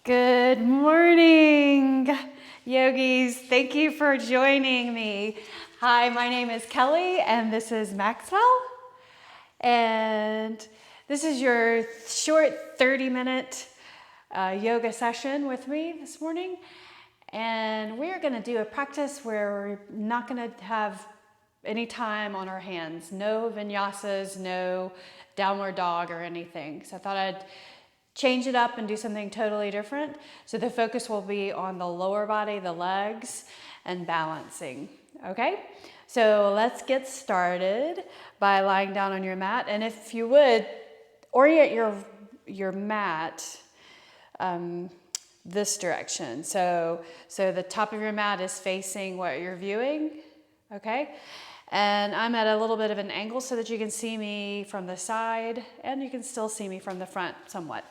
Good morning, yogis. Thank you for joining me. Hi, my name is Kelly and this is Maxwell. And this is your short 30-minute yoga session with me this morning. And we're going to do a practice where we're not going to have any time on our hands. No vinyasas, no downward dog or anything. So I thought I'd change it up and do something totally different. So the focus will be on the lower body, the legs, and balancing, okay? So let's get started by lying down on your mat. And if you would, orient your mat this direction. So the top of your mat is facing what you're viewing, okay? And I'm at a little bit of an angle so that you can see me from the side and you can still see me from the front somewhat.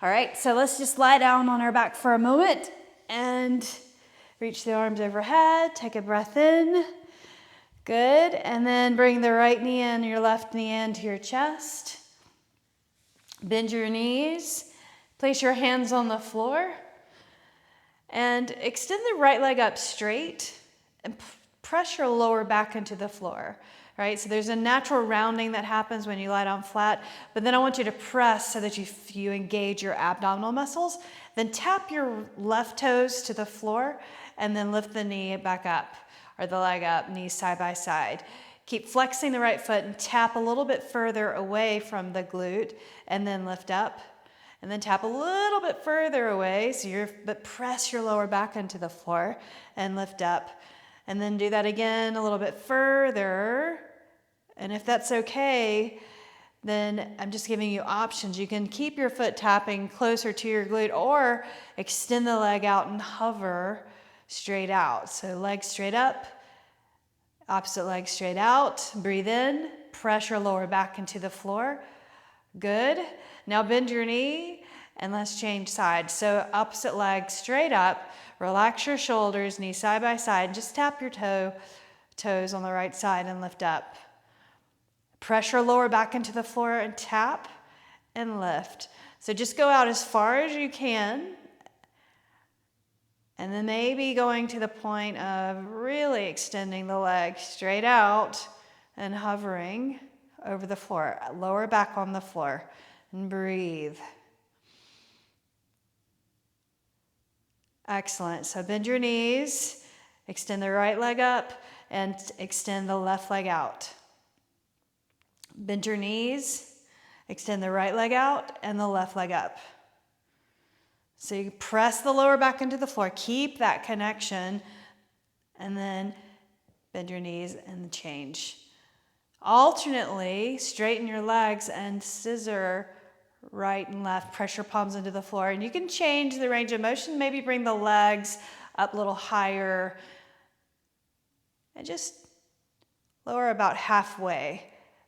All right, so let's just lie down on our back for a moment and reach the arms overhead. Take a breath in. Good. And then bring the right knee in, your left knee into your chest. Bend your knees. Place your hands on the floor. And extend the right leg up straight and press your lower back into the floor. Right, so there's a natural rounding that happens when you lie down flat, but then I want you to press so that you engage your abdominal muscles. Then tap your left toes to the floor and then lift the knee back up or the leg up, knees side by side. Keep flexing the right foot and tap a little bit further away from the glute and then lift up. And then tap a little bit further away, but press your lower back into the floor and lift up. And then do that again a little bit further. And if that's okay, then I'm just giving you options. You can keep your foot tapping closer to your glute or extend the leg out and hover straight out. So leg straight up, opposite leg straight out. Breathe in, press your lower back into the floor. Good. Now bend your knee and let's change sides. So opposite leg straight up. Relax your shoulders, knees side by side. Just tap your toes on the right side and lift up. Press your lower back into the floor and tap and lift. So just go out as far as you can. And then maybe going to the point of really extending the leg straight out and hovering over the floor. Lower back on the floor and breathe. Excellent. So bend your knees, extend the right leg up, and extend the left leg out. Bend your knees, extend the right leg out, and the left leg up. So you press the lower back into the floor, keep that connection, and then bend your knees and change. Alternately, straighten your legs and scissor right and left, press your palms into the floor, and you can change the range of motion, maybe bring the legs up a little higher and just lower about halfway.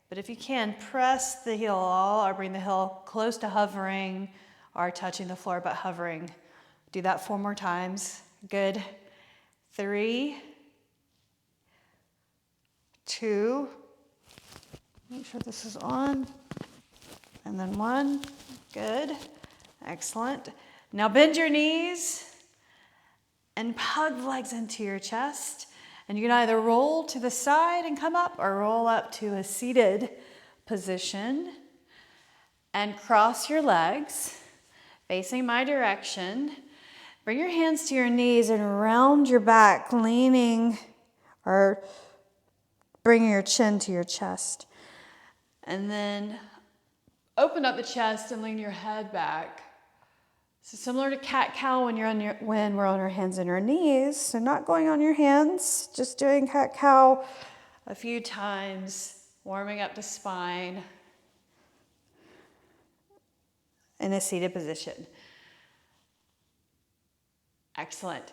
But if you can, press the heel or bring the heel close to hovering or touching the floor, but hovering. Do that 4 more times. Good. 3, 2, make sure this is on. And then 1, good, excellent. Now bend your knees and hug the legs into your chest. And you can either roll to the side and come up or roll up to a seated position. And cross your legs, facing my direction. Bring your hands to your knees and round your back, leaning or bringing your chin to your chest. And then open up the chest and lean your head back. So similar to cat-cow when we're on our hands and our knees. So not going on your hands, just doing cat-cow a few times, warming up the spine in a seated position. Excellent.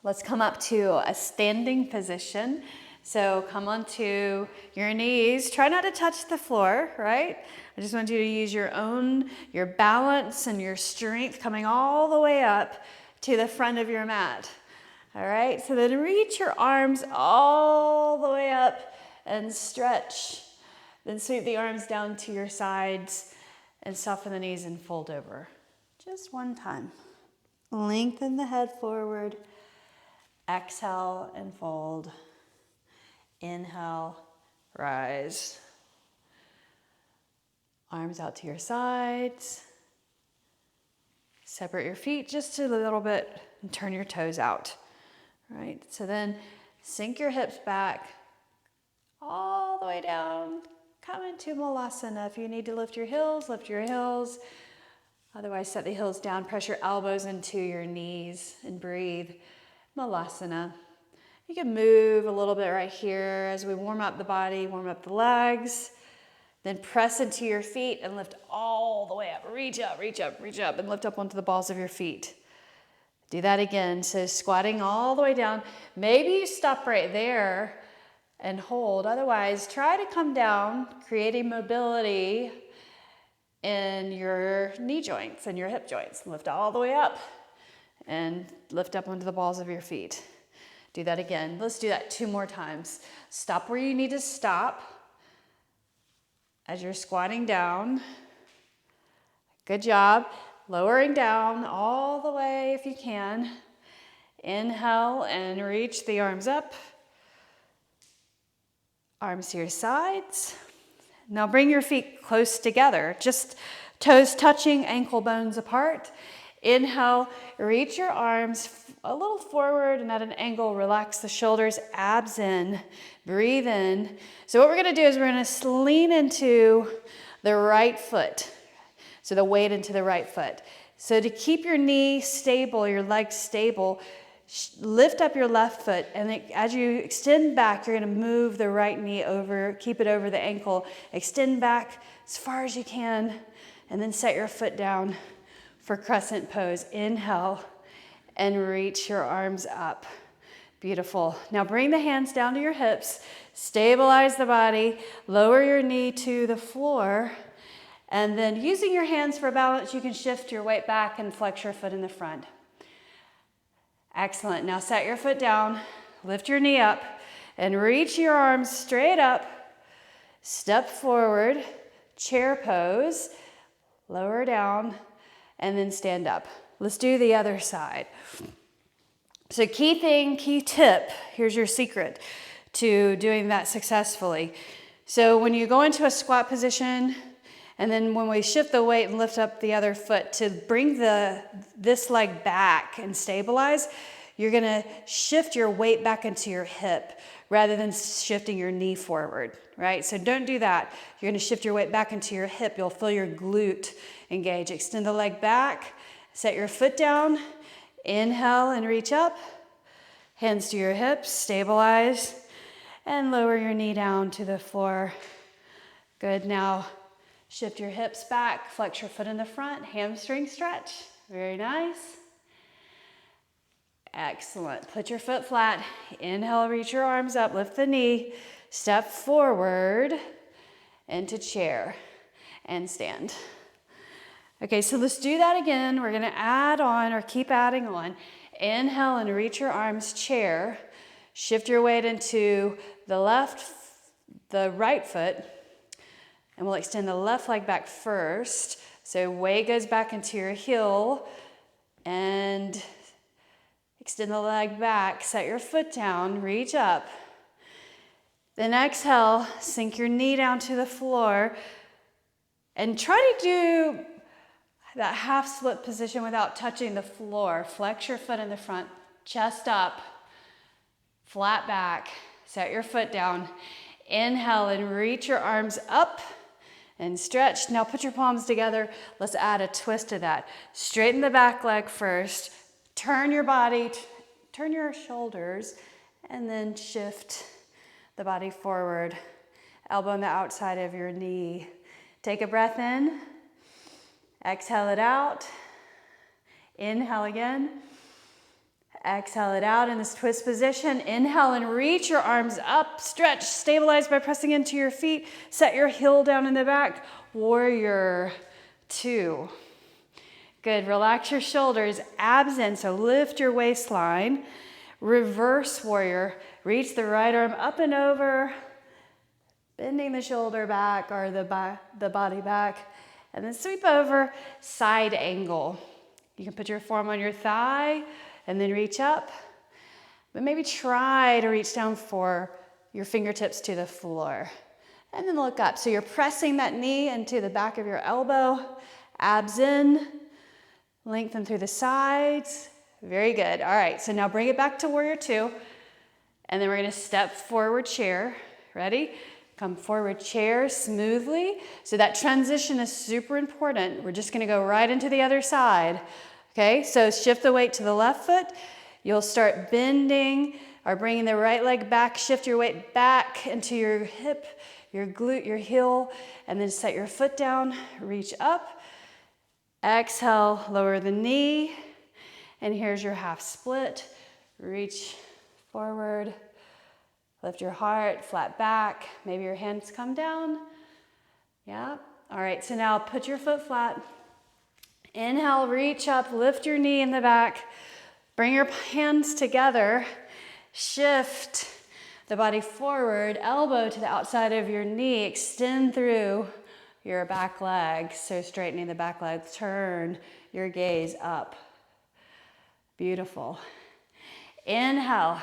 Let's come up to a standing position. So come onto your knees. Try not to touch the floor, right? I just want you to use your balance and your strength coming all the way up to the front of your mat. All right, so then reach your arms all the way up and stretch. Then sweep the arms down to your sides and soften the knees and fold over. Just one time. Lengthen the head forward. Exhale and fold. Inhale, rise. Arms out to your sides. Separate your feet just a little bit and turn your toes out. All right, so then sink your hips back all the way down. Come into Malasana. If you need to lift your heels, lift your heels. Otherwise, set the heels down. Press your elbows into your knees and breathe. Malasana. You can move a little bit right here as we warm up the body, warm up the legs. Then press into your feet and lift all the way up. Reach up, reach up, reach up, and lift up onto the balls of your feet. Do that again. So squatting all the way down. Maybe you stop right there and hold. Otherwise, try to come down, creating mobility in your knee joints and your hip joints. Lift all the way up and lift up onto the balls of your feet. Do that again. Let's do that 2 more times. Stop where you need to stop as you're squatting down. Good job. Lowering down all the way if you can. Inhale and reach the arms up. Arms to your sides. Now bring your feet close together, just toes touching, ankle bones apart. Inhale, reach your arms a little forward and at an angle, relax the shoulders, abs in, breathe in. So what we're gonna do is we're gonna lean into the right foot. So the weight into the right foot. So to keep your knee stable, your legs stable, lift up your left foot, and as you extend back, you're gonna move the right knee over, keep it over the ankle, extend back as far as you can, and then set your foot down for crescent pose. Inhale and reach your arms up. Beautiful. Now bring the hands down to your hips, stabilize the body, lower your knee to the floor, and then using your hands for balance, you can shift your weight back and flex your foot in the front. Excellent. Now set your foot down, lift your knee up, and reach your arms straight up. Step forward, chair pose, lower down, and then stand up. Let's do the other side. So key tip, here's your secret to doing that successfully. So when you go into a squat position, and then when we shift the weight and lift up the other foot to bring this leg back and stabilize, you're gonna shift your weight back into your hip rather than shifting your knee forward, right? So don't do that. You're gonna shift your weight back into your hip. You'll feel your glute engage. Extend the leg back, set your foot down, inhale and reach up, hands to your hips, stabilize, and lower your knee down to the floor. Good, now shift your hips back, flex your foot in the front, hamstring stretch. Very nice. Excellent. Put your foot flat. Inhale, reach your arms up, lift the knee, step forward into chair and stand. Okay, so let's do that again. We're gonna add on or keep adding on. Inhale and reach your arms, chair. Shift your weight into the right foot. And we'll extend the left leg back first. So weight goes back into your heel and extend the leg back, set your foot down, reach up. Then exhale, sink your knee down to the floor and try to do that half split position without touching the floor. Flex your foot in the front, chest up, flat back, set your foot down. Inhale and reach your arms up and stretch. Now put your palms together. Let's add a twist to that. Straighten the back leg first. Turn your body, turn your shoulders, and then shift the body forward. Elbow on the outside of your knee. Take a breath in. Exhale it out. Inhale again. Exhale it out in this twist position. Inhale and reach your arms up. Stretch, stabilize by pressing into your feet. Set your heel down in the back. Warrior 2. Good, relax your shoulders, abs in, so lift your waistline. Reverse warrior, reach the right arm up and over, bending the shoulder back or the body back, And then sweep over, side angle. You can put your forearm on your thigh and then reach up. But maybe try to reach down for your fingertips to the floor. And then look up. So you're pressing that knee into the back of your elbow, abs in, lengthen through the sides. Very good. All right, so now bring it back to warrior two. And then we're gonna step forward chair. Ready? Come forward chair smoothly. So that transition is super important. We're just gonna go right into the other side. Okay, so shift the weight to the left foot. You'll start bending or bringing the right leg back. Shift your weight back into your hip, your glute, your heel, and then set your foot down, reach up. Exhale, lower the knee. And here's your half split. Reach forward, lift your heart, flat back. Maybe your hands come down. Yeah. All right, so now put your foot flat. Inhale, reach up, lift your knee in the back. Bring your hands together. Shift the body forward, elbow to the outside of your knee. Extend through your back leg. So straightening the back leg. Turn your gaze up. Beautiful. Inhale.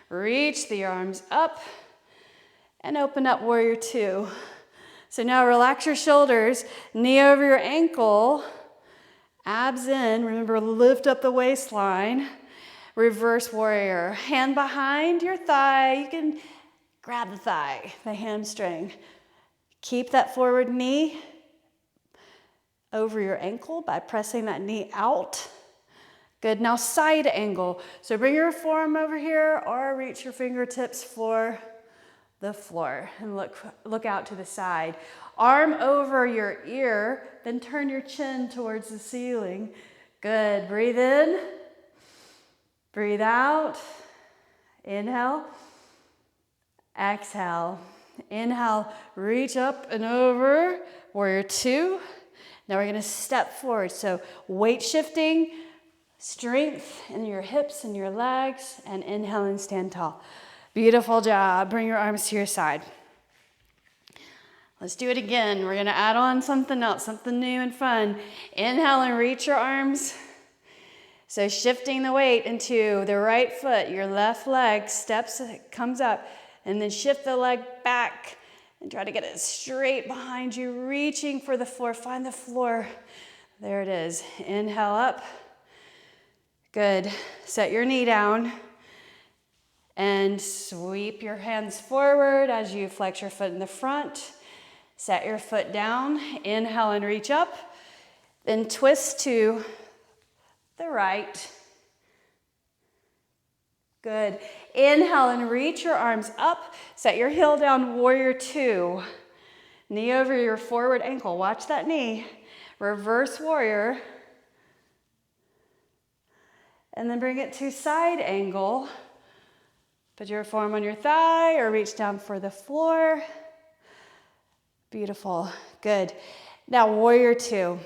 Reach the arms up and open up warrior two. So now relax your shoulders, knee over your ankle, abs in. Remember, lift up the waistline. Reverse warrior. Hand behind your thigh. You can grab the thigh, the hamstring. Keep that forward knee over your ankle by pressing that knee out. Good, now side angle. So bring your forearm over here or reach your fingertips for the floor and look out to the side. Arm over your ear, then turn your chin towards the ceiling. Good, breathe in, breathe out. Inhale, exhale. Inhale, reach up and over, warrior two. Now we're gonna step forward. So weight shifting, strength in your hips and your legs, and inhale and stand tall. Beautiful job. Bring your arms to your side. Let's do it again. We're gonna add on something else, something new and fun. Inhale and reach your arms. So shifting the weight into the right foot, your left leg steps, comes up, and then shift the leg back and try to get it straight behind you, reaching for the floor. Find the floor. There it is. Inhale up. Good. Set your knee down and sweep your hands forward as you flex your foot in the front. Set your foot down. Inhale and reach up. Then twist to the right. Good. Inhale and reach your arms up. Set your heel down, warrior two. Knee over your forward ankle. Watch that knee. Reverse warrior. And then bring it to side angle. Put your forearm on your thigh or reach down for the floor. Beautiful. Good. Now warrior two.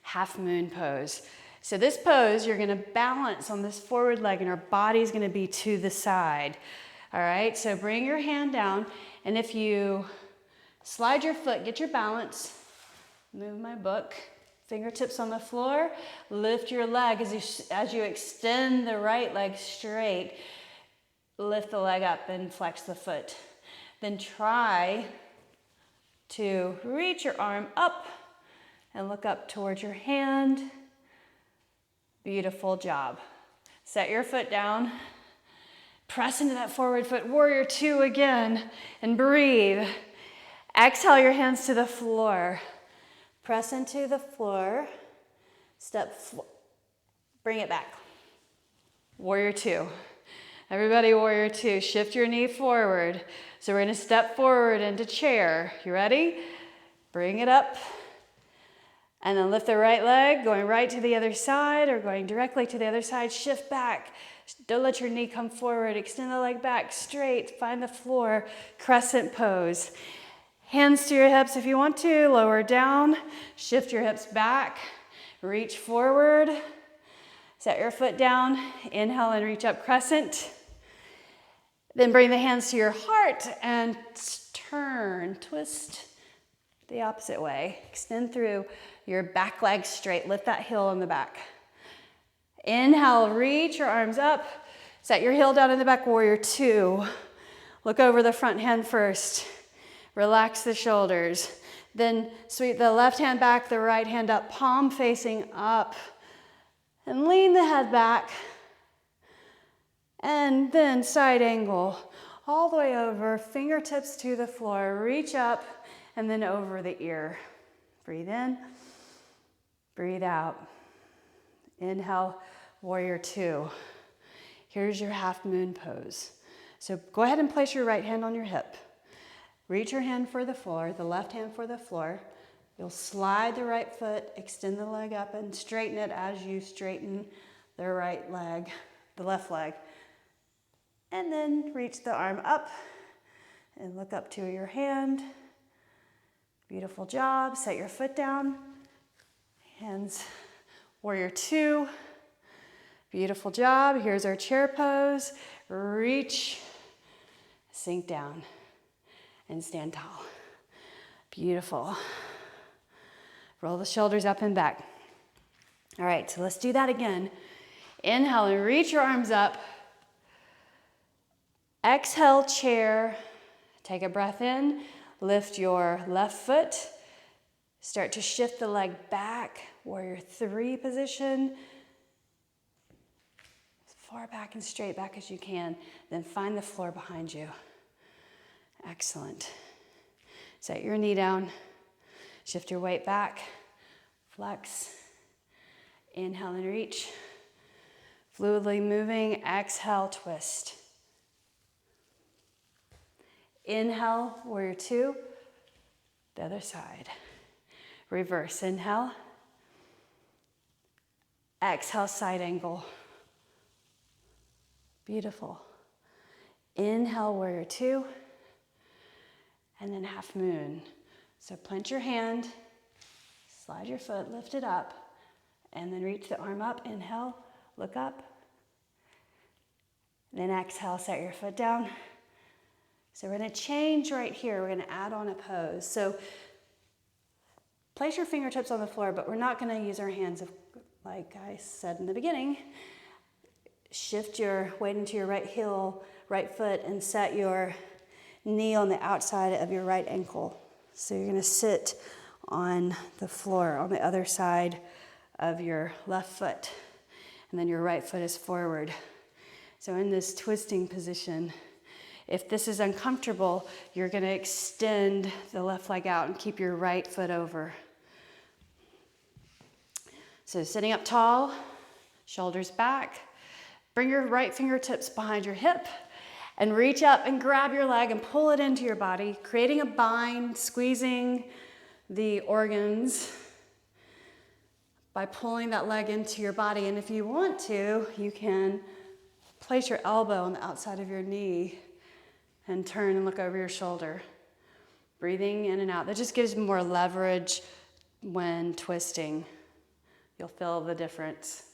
Half moon pose. So this pose, you're gonna balance on this forward leg and our body's gonna be to the side. All right, so bring your hand down, and if you slide your foot, get your balance, move my book, fingertips on the floor, lift your leg as you extend the right leg straight, lift the leg up and flex the foot. Then try to reach your arm up and look up towards your hand. Beautiful job. Set your foot down. Press into that forward foot. Warrior two again. And breathe. Exhale your hands to the floor. Press into the floor. Bring it back. Warrior two. Everybody, warrior two. Shift your knee forward. So we're going to step forward into chair. You ready? Bring it up. And then lift the right leg, going right to the other side or going directly to the other side. Shift back. Don't let your knee come forward. Extend the leg back straight. Find the floor. Crescent pose. Hands to your hips if you want to. Lower down. Shift your hips back. Reach forward. Set your foot down. Inhale and reach up, crescent. Then bring the hands to your heart and turn, twist the opposite way. Extend through your back leg straight. Lift that heel in the back. Inhale, reach your arms up. Set your heel down in the back, warrior two. Look over the front hand first. Relax the shoulders. Then sweep the left hand back, the right hand up, palm facing up. And lean the head back. And then side angle. All the way over, fingertips to the floor. Reach up and then over the ear. Breathe in. Breathe out. Inhale, warrior two. Here's your half moon pose. So go ahead and place your right hand on your hip. Reach your hand for the floor, the left hand for the floor. You'll slide the right foot, extend the leg up and straighten it as you straighten the right leg, the left leg. And then reach the arm up and look up to your hand. Beautiful job. Set your foot down. Hands, warrior two. Beautiful job. Here's our chair pose. Reach, sink down, and stand tall. Beautiful. Roll the shoulders up and back. All right, so let's do that again. Inhale and reach your arms up. Exhale, chair. Take a breath in. Lift your left foot. Start to shift the leg back. Warrior three position. As far back and straight back as you can. Then find the floor behind you. Excellent. Set your knee down. Shift your weight back. Flex. Inhale and reach. Fluidly moving. Exhale, twist. Inhale, warrior two. The other side. Reverse. Inhale. Exhale, side angle. Beautiful. Inhale, warrior two. And then half moon. So plant your hand, slide your foot, lift it up, and then reach the arm up. Inhale, look up. Then exhale, set your foot down. So we're going to change right here. We're going to add on a pose. So place your fingertips on the floor, but we're not going to use our hands like I said in the beginning. Shift your weight into your right heel, right foot, and set your knee on the outside of your right ankle. So you're going to sit on the floor on the other side of your left foot. And then your right foot is forward. So in this twisting position, if this is uncomfortable, you're going to extend the left leg out and keep your right foot over. So sitting up tall, shoulders back. Bring your right fingertips behind your hip and reach up and grab your leg and pull it into your body, creating a bind, squeezing the organs by pulling that leg into your body. And if you want to, you can place your elbow on the outside of your knee and turn and look over your shoulder. Breathing in and out. That just gives more leverage when twisting. You'll feel the difference.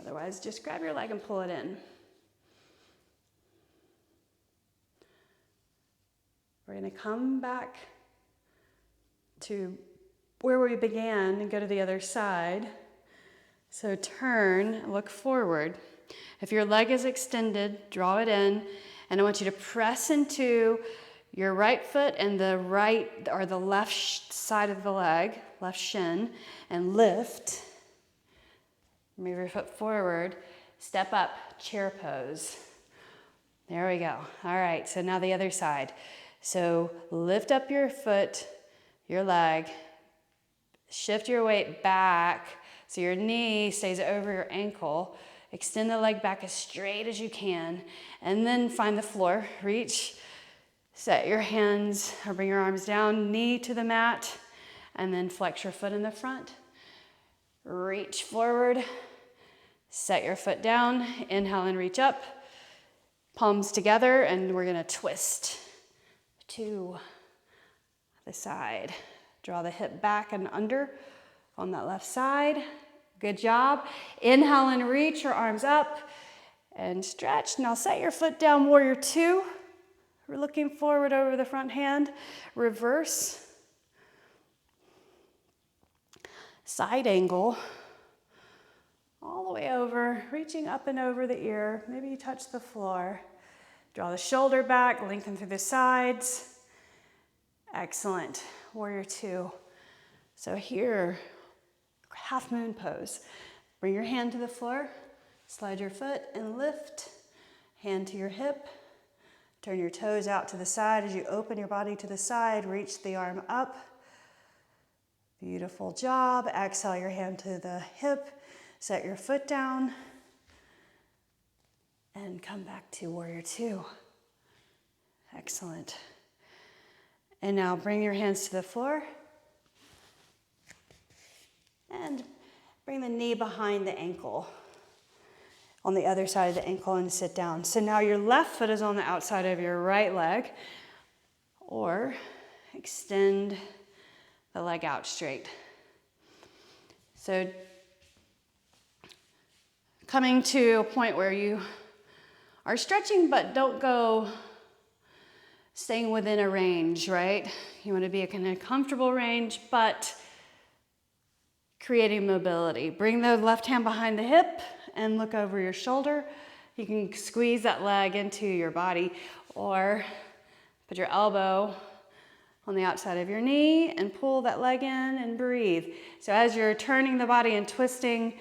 Otherwise, just grab your leg and pull it in. We're going to come back to where we began and go to the other side. So turn, look forward. If your leg is extended, draw it in. And I want you to press into your right foot and the right or the left side of the leg, left shin, and lift. Move your foot forward. Step up, chair pose. There we go. All right, so now the other side. So lift up your foot, your leg. Shift your weight back so your knee stays over your ankle. Extend the leg back as straight as you can. And then find the floor. Reach. Set your hands or bring your arms down, knee to the mat. And then flex your foot in the front. Reach forward. Set your foot down. Inhale and reach up. Palms together, and we're going to twist to the side. Draw the hip back and under on that left side. Good job. Inhale and reach your arms up and stretch. Now set your foot down, warrior two. We're looking forward over the front hand. Reverse. Side angle, all the way over, reaching up and over the ear. Maybe you touch the floor. Draw the shoulder back, lengthen through the sides. Excellent. Warrior two. So here, half moon pose. Bring your hand to the floor, slide your foot and lift. Hand to your hip. Turn your toes out to the side. As you open your body to the side, reach the arm up. Beautiful job. Exhale your hand to the hip. Set your foot down. And come back to warrior two. Excellent. And now bring your hands to the floor. And bring the knee behind the ankle. On the other side of the ankle and sit down. So now your left foot is on the outside of your right leg. Or extend the leg out straight. So coming to a point where you are stretching but don't go staying within a range, right? You want to be in a comfortable range but creating mobility. Bring the left hand behind the hip and look over your shoulder. You can squeeze that leg into your body or put your elbow on the outside of your knee and pull that leg in and breathe. So as you're turning the body and twisting,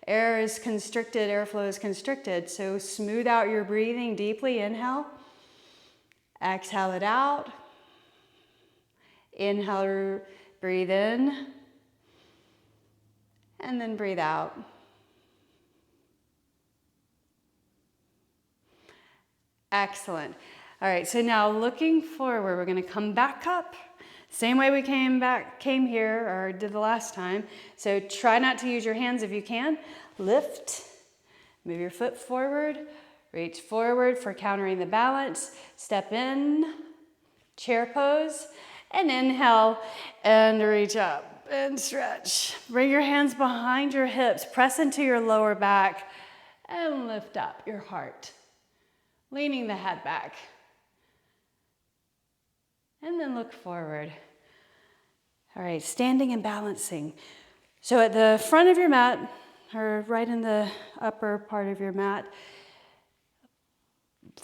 air is constricted, airflow is constricted. So smooth out your breathing deeply. Inhale. Exhale it out. Inhale, breathe in. And then breathe out. Excellent. All right, so now looking forward, we're going to come back up. Same way we came here or did the last time. So try not to use your hands if you can. Lift, move your foot forward, reach forward for countering the balance. Step in, chair pose, and inhale and reach up and stretch. Bring your hands behind your hips, press into your lower back and lift up your heart. Leaning the head back. And then look forward. All right, standing and balancing. So at the front of your mat, or right in the upper part of your mat,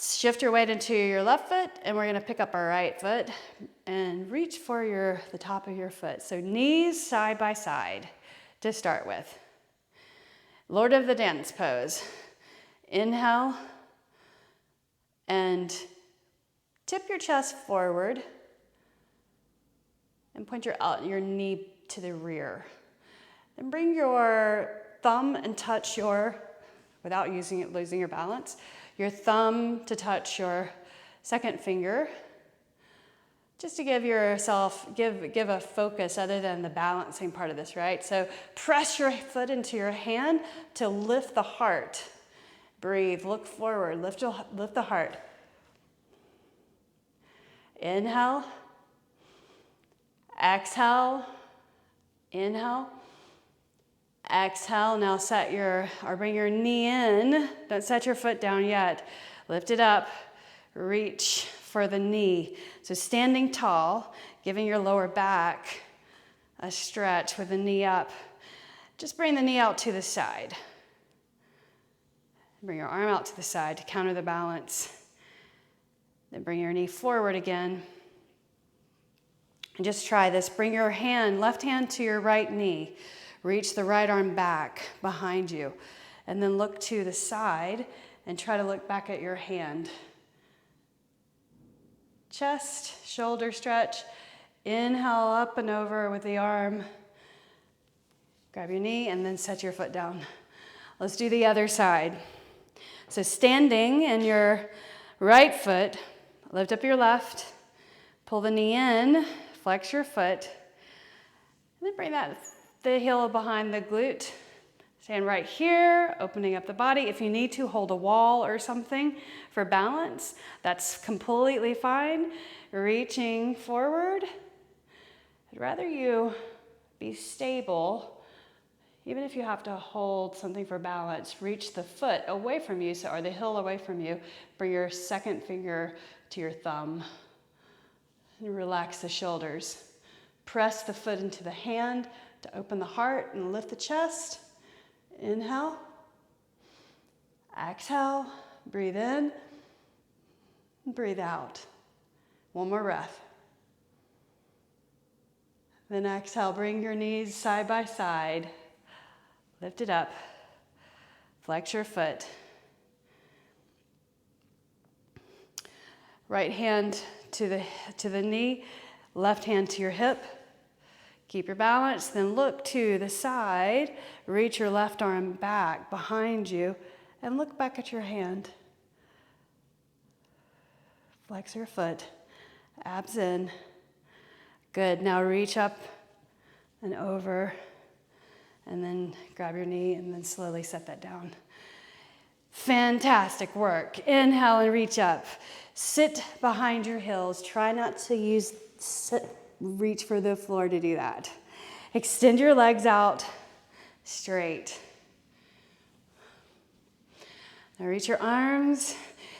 shift your weight into your left foot, and we're gonna pick up our right foot and reach for the top of your foot. So knees side by side to start with. Lord of the Dance pose. Inhale. And tip your chest forward and point your knee to the rear. Then bring your thumb and touch without losing your balance, your thumb to touch your second finger, just to give a focus other than the balancing part of this, right? So press your foot into your hand to lift the heart. Breathe, look forward, lift the heart. Inhale. Exhale. Inhale. Exhale. Now bring your knee in. Don't set your foot down yet. Lift it up. Reach for the knee. So standing tall, giving your lower back a stretch with the knee up. Just bring the knee out to the side. Bring your arm out to the side to counter the balance. Then bring your knee forward again. And just try this. Bring your left hand to your right knee. Reach the right arm back behind you. And then look to the side and try to look back at your hand. Chest, shoulder stretch. Inhale up and over with the arm. Grab your knee and then set your foot down. Let's do the other side. So standing in your right foot, lift up your left, pull the knee in, flex your foot, and then bring the heel behind the glute. Stand right here, opening up the body. If you need to, hold a wall or something for balance. That's completely fine. Reaching forward. I'd rather you be stable. Even if you have to hold something for balance, reach the foot away from you, or the heel away from you. Bring your second finger to your thumb. And relax the shoulders. Press the foot into the hand. to open the heart and lift the chest. Inhale. Exhale. Breathe in. Breathe out. One more breath. Then exhale, bring your knees side by side. Lift it up. Flex your foot. Right hand to the knee, left hand to your hip. Keep your balance, then look to the side. Reach your left arm back behind you and look back at your hand. Flex your foot. Abs in. Good. Now reach up and over, and then grab your knee and then slowly set that down. Fantastic work. Inhale and reach up. Sit behind your heels. Try not to reach for the floor to do that. Extend your legs out straight. Now reach your arms.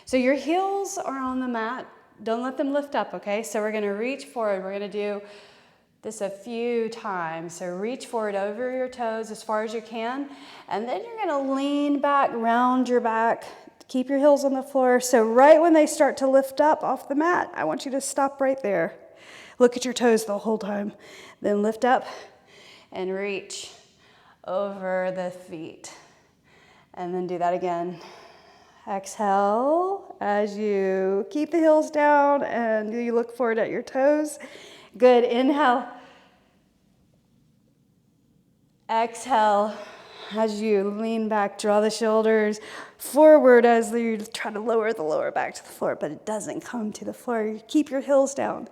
So your heels are on the mat. Don't let them lift up, okay? So we're gonna reach forward. We're gonna do this a few times. So reach forward over your toes as far as you can. And then you're gonna lean back, round your back. Keep your heels on the floor. So right when they start to lift up off the mat, I want you to stop right there. Look at your toes the whole time. Then lift up and reach over the feet. And then do that again. Exhale as you keep the heels down and you look forward at your toes. Good. Inhale. Exhale as you lean back, draw the shoulders forward as you try to lower the lower back to the floor, but it doesn't come to the floor. You keep your heels down.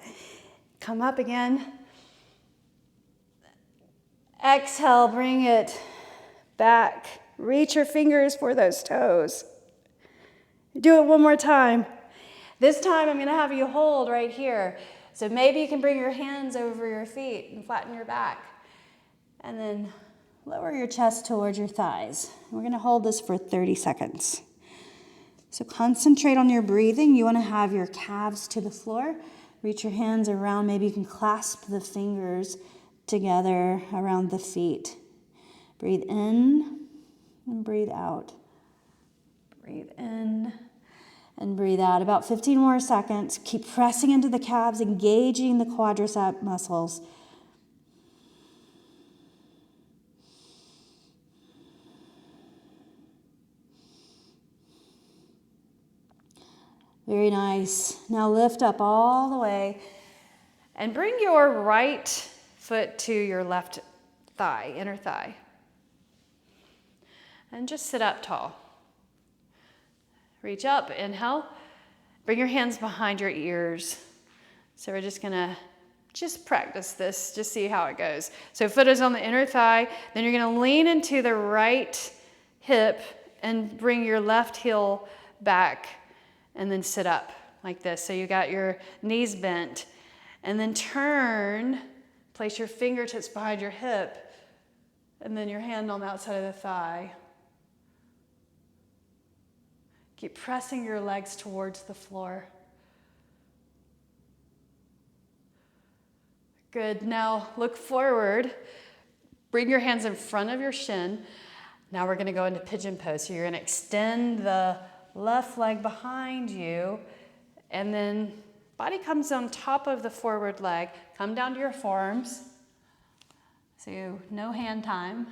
Come up again. Exhale, bring it back. Reach your fingers for those toes. Do it one more time. This time I'm going to have you hold right here. So maybe you can bring your hands over your feet and flatten your back. And then lower your chest towards your thighs. We're going to hold this for 30 seconds. So concentrate on your breathing. You want to have your calves to the floor. Reach your hands around. Maybe you can clasp the fingers together around the feet. Breathe in and breathe out. Breathe in and breathe out. About 15 more seconds. Keep pressing into the calves, engaging the quadricep muscles. Very nice. Now lift up all the way and bring your right foot to your left thigh, inner thigh. And just sit up tall. Reach up, inhale. Bring your hands behind your ears. So we're just gonna practice this, just see how it goes. So foot is on the inner thigh, then you're gonna lean into the right hip and bring your left heel back and then sit up like this. So you got your knees bent and then turn, place your fingertips behind your hip and then your hand on the outside of the thigh. Keep pressing your legs towards the floor. Good. Now look forward. Bring your hands in front of your shin. Now we're going to go into pigeon pose. So you're going to extend the left leg behind you, and then body comes on top of the forward leg. Come down to your forearms. So no hand time.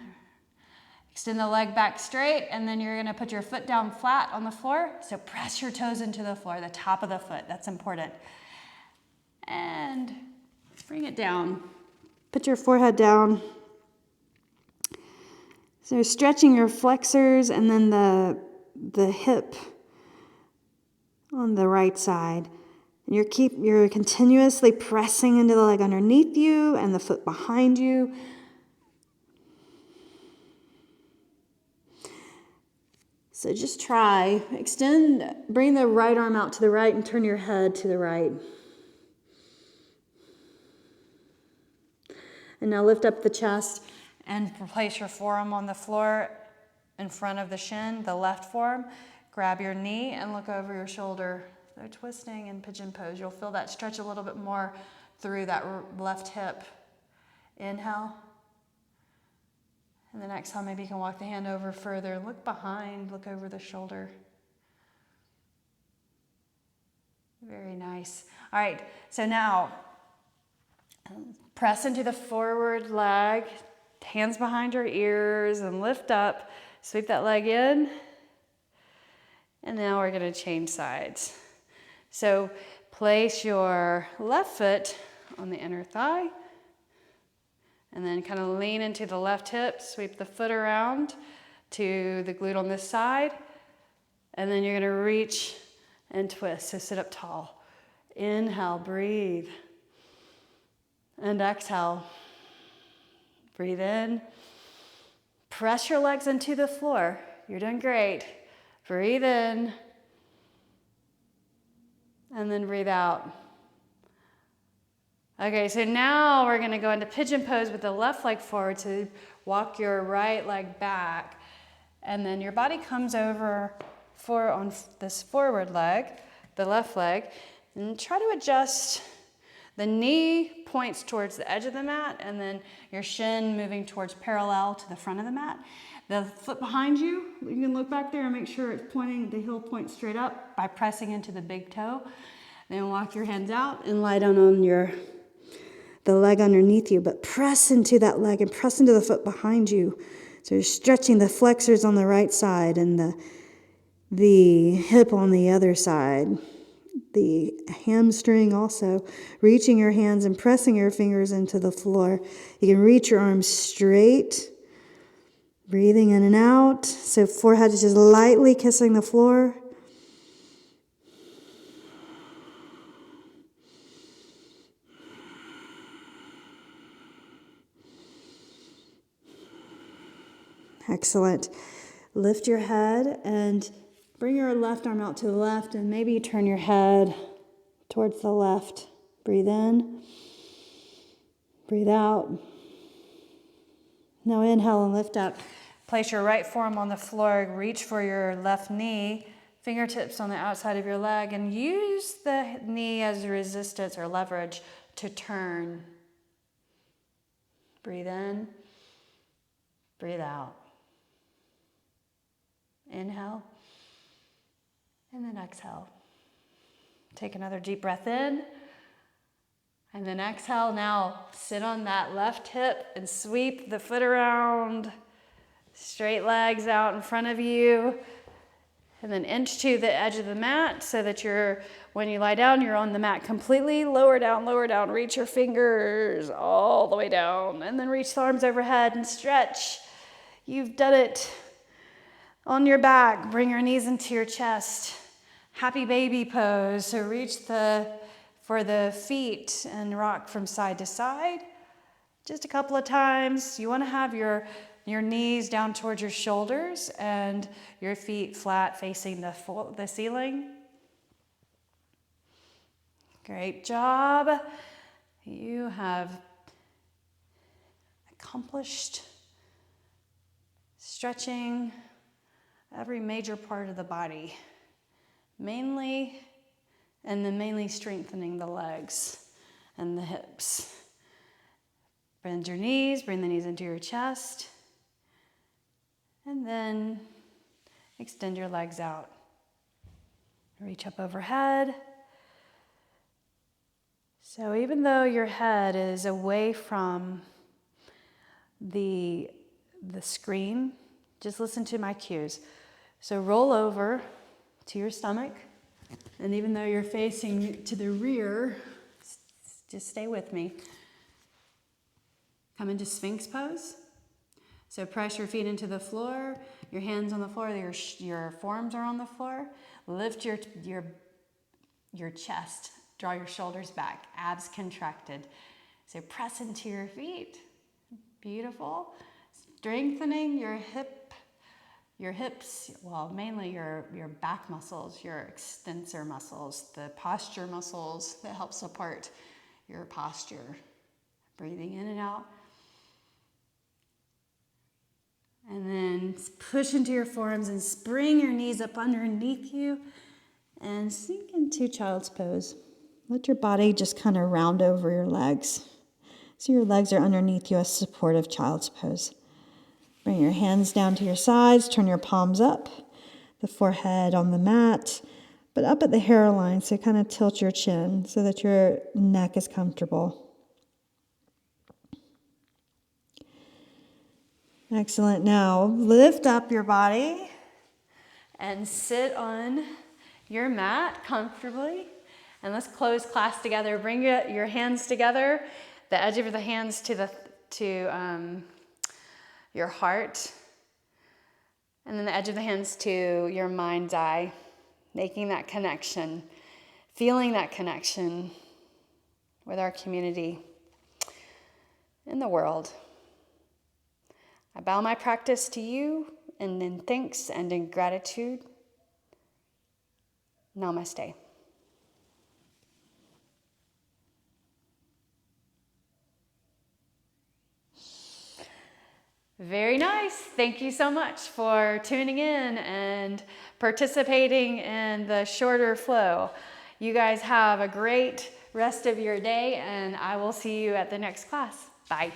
Extend the leg back straight, and then you're gonna put your foot down flat on the floor. So press your toes into the floor, the top of the foot, that's important. And bring it down. Put your forehead down. So stretching your flexors and then the hip on the right side. And you're continuously pressing into the leg underneath you and the foot behind you. So just try, bring the right arm out to the right and turn your head to the right. And now lift up the chest and place your forearm on the floor in front of the shin, the left forearm. Grab your knee and look over your shoulder. They're twisting in pigeon pose. You'll feel that stretch a little bit more through that left hip. Inhale. And then exhale, maybe you can walk the hand over further. Look behind, look over the shoulder. Very nice. All right, so now press into the forward leg, hands behind your ears, and lift up. Sweep that leg in. And now we're going to change sides. So place your left foot on the inner thigh. And then kind of lean into the left hip. Sweep the foot around to the glute on this side. And then you're going to reach and twist. So sit up tall. Inhale, breathe. And exhale. Breathe in. Press your legs into the floor. You're doing great. Breathe in. And then breathe out. Okay, so now we're going to go into pigeon pose with the left leg forward to walk your right leg back. And then your body comes over on this forward leg, the left leg, and try to adjust. The knee points towards the edge of the mat, and then your shin moving towards parallel to the front of the mat. The foot behind you, you can look back there and make sure it's pointing, the heel points straight up by pressing into the big toe. Then walk your hands out and lie down on the leg underneath you, but press into that leg and press into the foot behind you. So you're stretching the flexors on the right side and the hip on the other side. The hamstring also. Reaching your hands and pressing your fingers into the floor. You can reach your arms straight. Breathing in and out. So forehead is just lightly kissing the floor. Excellent. Lift your head and bring your left arm out to the left and maybe turn your head towards the left. Breathe in. Breathe out. Now inhale and lift up. Place your right forearm on the floor. Reach for your left knee. Fingertips on the outside of your leg. And use the knee as resistance or leverage to turn. Breathe in. Breathe out. Inhale. And then exhale. Take another deep breath in. And then exhale. Now sit on that left hip and sweep the foot around. Straight legs out in front of you. And then inch to the edge of the mat so that when you lie down, you're on the mat completely. Lower down, lower down. Reach your fingers all the way down. And then reach the arms overhead and stretch. You've done it. On your back, bring your knees into your chest. Happy baby pose. So reach for the feet and rock from side to side. Just a couple of times. You want to have your knees down towards your shoulders and your feet flat facing the ceiling. Great job. You have accomplished stretching every major part of the body, mainly strengthening the legs and the hips. Bend your knees, bring the knees into your chest, and then extend your legs out. Reach up overhead. So even though your head is away from the screen, just listen to my cues. So roll over to your stomach, and even though you're facing to the rear, just stay with me. Come into Sphinx pose. So press your feet into the floor, your hands on the floor, your forearms are on the floor. Lift your chest, draw your shoulders back, abs contracted. So press into your feet. Beautiful. Strengthening your hips, well, mainly your back muscles, your extensor muscles, the posture muscles that help support your posture. Breathing in and out. And then push into your forearms and bring your knees up underneath you and sink into child's pose. Let your body just kind of round over your legs. So your legs are underneath you as supportive child's pose. Bring your hands down to your sides, turn your palms up, the forehead on the mat, but up at the hairline, so kind of tilt your chin so that your neck is comfortable. Excellent. Now lift up your body and sit on your mat comfortably. And let's close class together. Bring your hands together, the edge of the hands to your heart, and then the edge of the hands to your mind's eye, making that connection, feeling that connection with our community in the world. I bow my practice to you, and in thanks and in gratitude. Namaste. Very nice. Thank you so much for tuning in and participating in the shorter flow. You guys have a great rest of your day, and I will see you at the next class. Bye.